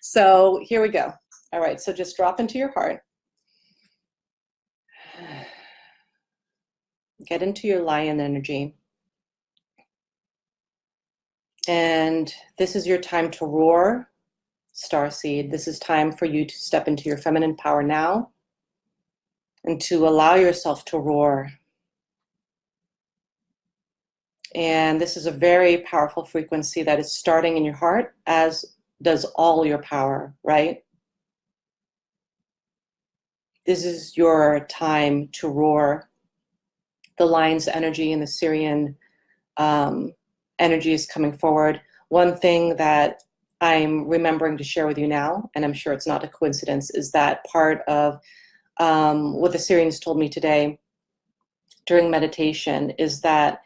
So here we go. All right, so just drop into your heart. Get into your lion energy. And this is your time to roar, Starseed. This is time for you to step into your feminine power now and to allow yourself to roar. And this is a very powerful frequency that is starting in your heart, as does all your power, right? This is your time to roar. The lion's energy and the Sirian energy is coming forward. One thing that I'm remembering to share with you now, and I'm sure it's not a coincidence, is that part of what the Sirians told me today during meditation is that,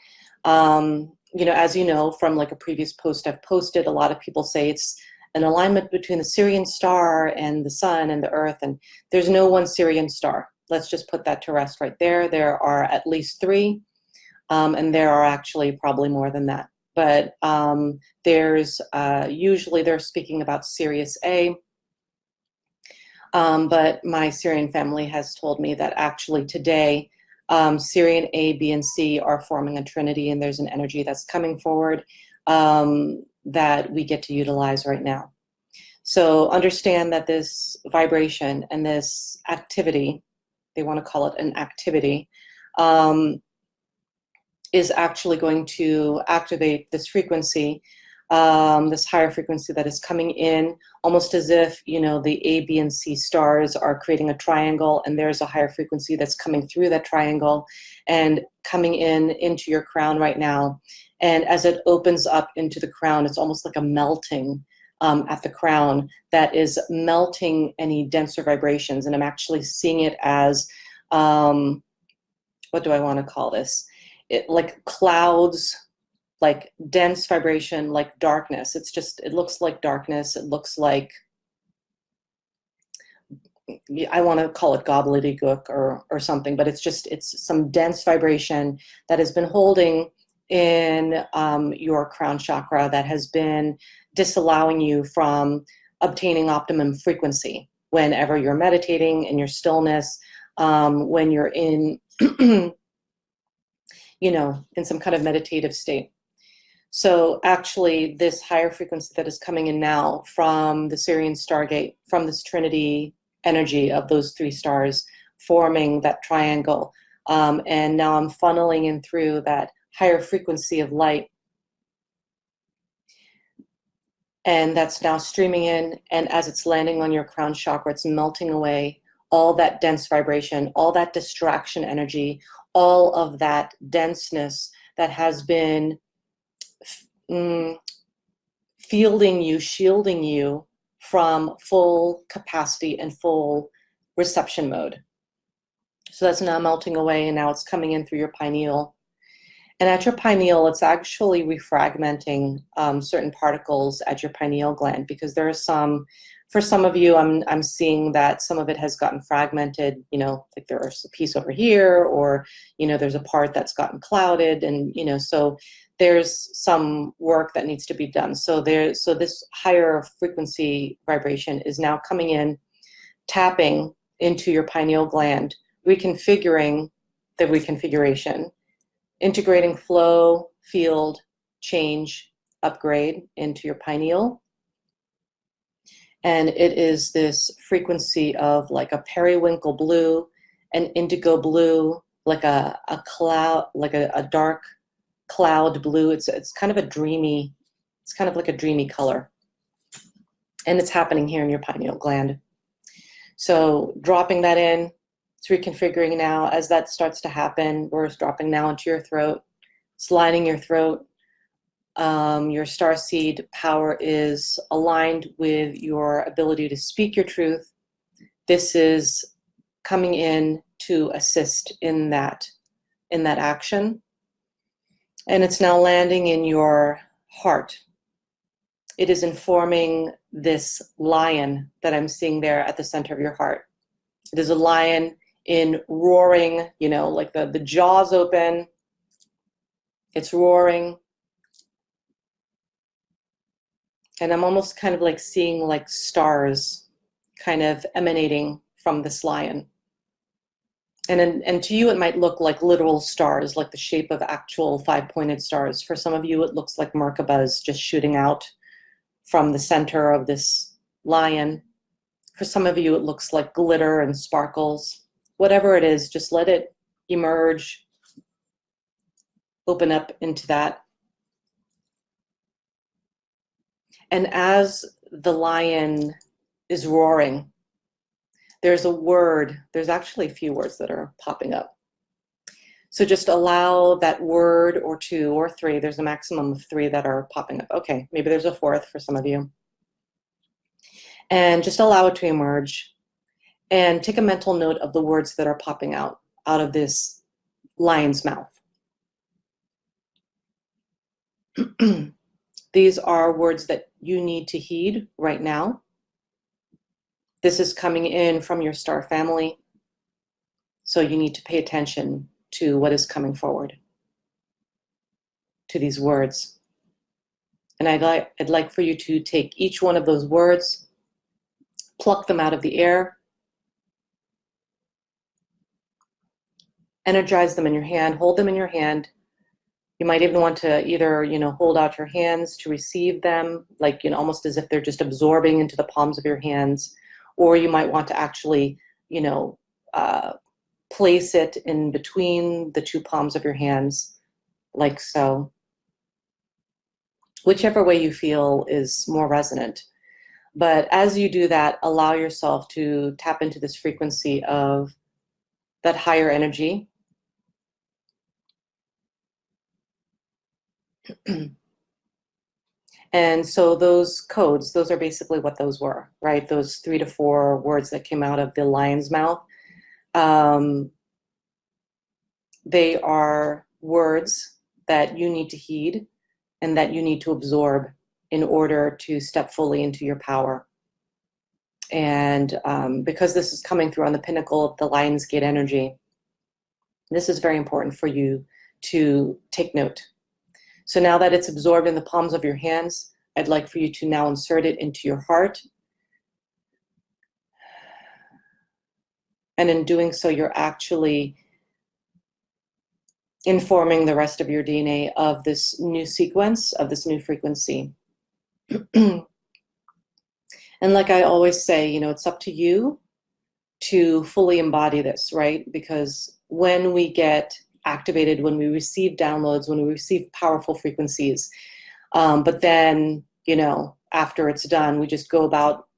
you know, as you know from like a previous post I've posted, a lot of people say it's an alignment between the Sirian star and the sun and the earth, and there's no one Sirian star. Let's just put that to rest right there. There are at least 3, and there are actually probably more than that. But there's usually they're speaking about Sirius A, but my Sirian family has told me that actually today Sirian A, B, and C are forming a trinity, and there's an energy that's coming forward that we get to utilize right now. So understand that this vibration and this activity, they want to call it an activity, is actually going to activate this frequency, this higher frequency that is coming in, almost as if, you know, the A, B, and C stars are creating a triangle, and there's a higher frequency that's coming through that triangle and coming into your crown right now. And as it opens up into the crown, it's almost like a melting at the crown that is melting any denser vibrations. And I'm actually seeing it as, what do I want to call this? Like clouds, like dense vibration, like darkness. It's just, it looks like darkness. It looks like, I want to call it gobbledygook or something, but it's just, it's some dense vibration that has been holding in your crown chakra, that has been disallowing you from obtaining optimum frequency whenever you're meditating in your stillness, when you're in you know, in some kind of meditative state. So actually this higher frequency that is coming in now from the Sirian Stargate, from this Trinity energy of those 3 stars forming that triangle, and now I'm funneling in through that higher frequency of light, and that's now streaming in, and as it's landing on your crown chakra, it's melting away all that dense vibration, all that distraction energy, all of that denseness that has been fielding you, shielding you from full capacity and full reception mode. So that's now melting away, and now it's coming in through your pineal. And at your pineal, it's actually refragmenting certain particles at your pineal gland, because there are some, for some of you, I'm seeing that some of it has gotten fragmented, you know, like there's a piece over here, or, you know, there's a part that's gotten clouded, and, you know, so there's some work that needs to be done. So this higher frequency vibration is now coming in, tapping into your pineal gland, reconfiguring the reconfiguration, integrating flow, field, change, upgrade into your pineal. And it is this frequency of like a periwinkle blue, an indigo blue, like a cloud, like a dark cloud blue. It's kind of a dreamy, it's kind of like a dreamy color. And it's happening here in your pineal gland. So dropping that in, it's reconfiguring now. As that starts to happen, we're dropping now into your throat, sliding your throat. Your starseed power is aligned with your ability to speak your truth. This is coming in to assist in that action. And it's now landing in your heart. It is informing this lion that I'm seeing there at the center of your heart. It is a lion in roaring, you know, like the jaws open. It's roaring. And I'm almost kind of like seeing like stars kind of emanating from this lion. And to you, it might look like literal stars, like the shape of actual 5-pointed stars. For some of you, it looks like Merkabahs just shooting out from the center of this lion. For some of you, it looks like glitter and sparkles. Whatever it is, just let it emerge, open up into that. And as the lion is roaring, there's a word, there's actually a few words that are popping up. So just allow that word or two or three, there's a maximum of 3 that are popping up. Okay, maybe there's a 4th for some of you. And just allow it to emerge and take a mental note of the words that are popping out of this lion's mouth. These are words that you need to heed right now. This is coming in from your star family. So you need to pay attention to what is coming forward, to these words. And I'd like for you to take each one of those words, pluck them out of the air, energize them in your hand, hold them in your hand. You might even want to either, hold out your hands to receive them, like, almost as if they're just absorbing into the palms of your hands. Or you might want to actually, place it in between the 2 palms of your hands, like so. Whichever way you feel is more resonant. But as you do that, allow yourself to tap into this frequency of that higher energy. And so those codes, those are basically what those were, right? Those 3 to 4 words that came out of the lion's mouth. They are words that you need to heed and that you need to absorb in order to step fully into your power. And because this is coming through on the pinnacle of the Lion's Gate energy, this is very important for you to take note. So now that it's absorbed in the palms of your hands, I'd like for you to now insert it into your heart. And in doing so, you're actually informing the rest of your DNA of this new sequence, of this new frequency. And like I always say, it's up to you to fully embody this, right? Because when we get activated, when we receive downloads, when we receive powerful frequencies, but then, after it's done, we just go about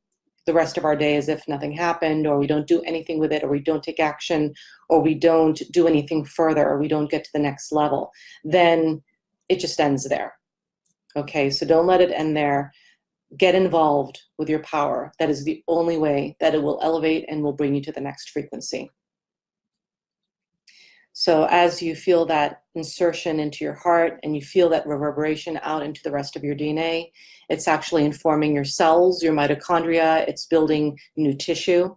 the rest of our day as if nothing happened, or we don't do anything with it, or we don't take action, or we don't do anything further, or we don't get to the next level, then it just ends there. Okay, so don't let it end there. Get involved with your power. That is the only way that it will elevate and will bring you to the next frequency. So as you feel that insertion into your heart and you feel that reverberation out into the rest of your DNA, it's actually informing your cells, your mitochondria. It's building new tissue.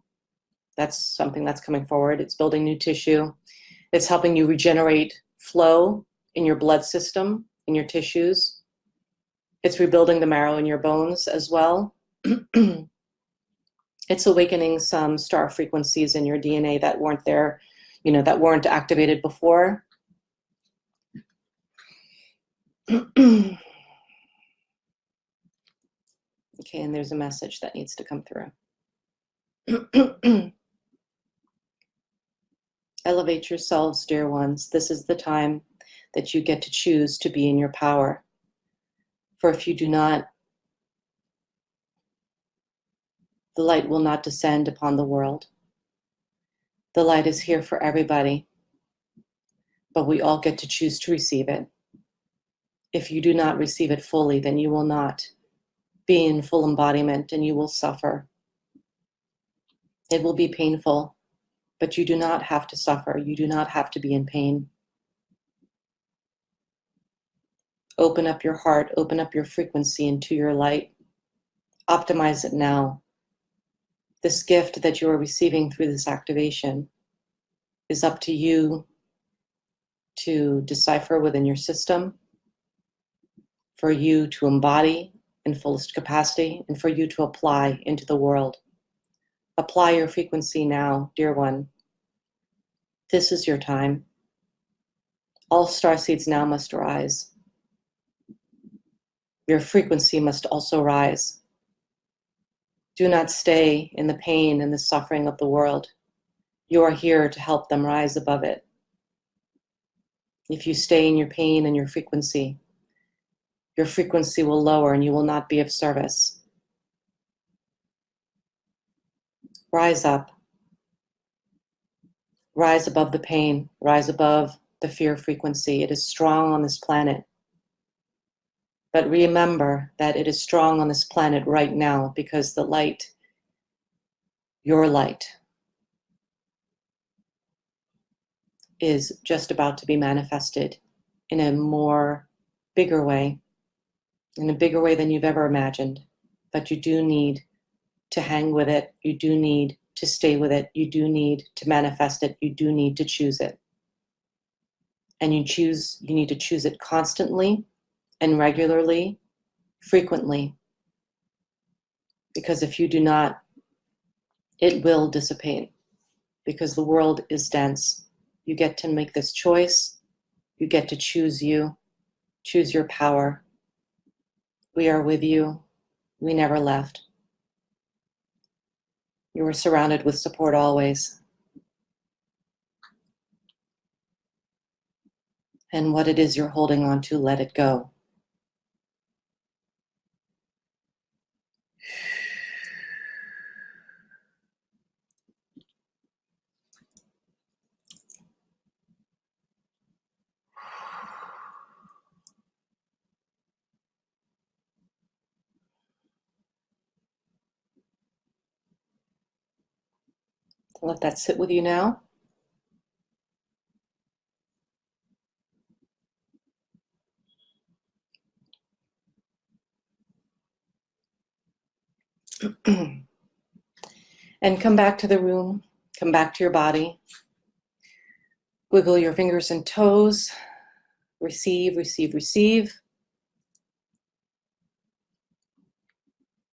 That's something that's coming forward. It's building new tissue. It's helping you regenerate flow in your blood system, in your tissues. It's rebuilding the marrow in your bones as well. It's awakening some star frequencies in your DNA that weren't there, that weren't activated before. Okay, and there's a message that needs to come through. Elevate yourselves, dear ones. This is the time that you get to choose to be in your power. For if you do not, the light will not descend upon the world. The light is here for everybody, but we all get to choose to receive it. If you do not receive it fully, then you will not be in full embodiment and you will suffer. It will be painful, but you do not have to suffer. You do not have to be in pain. Open up your heart, open up your frequency into your light. Optimize it now. This gift that you are receiving through this activation is up to you to decipher within your system, for you to embody in fullest capacity and for you to apply into the world. Apply your frequency now, dear one. This is your time. All starseeds now must rise. Your frequency must also rise. Do not stay in the pain and the suffering of the world. You are here to help them rise above it. If you stay in your pain and your frequency will lower and you will not be of service. Rise up. Rise above the pain. Rise above the fear frequency. It is strong on this planet. But remember that it is strong on this planet right now because the light, your light, is just about to be manifested in a bigger way than you've ever imagined. But you do need to hang with it. You do need to stay with it. You do need to manifest it. You do need to choose it. And you need to choose it constantly and regularly, frequently. Because if you do not, it will dissipate. Because the world is dense. You get to make this choice. You get to choose you. Choose your power. We are with you. We never left. You are surrounded with support always. And what it is you're holding on to, let it go. Let that sit with you now. And come back to the room. Come back to your body. Wiggle your fingers and toes. Receive, receive, receive.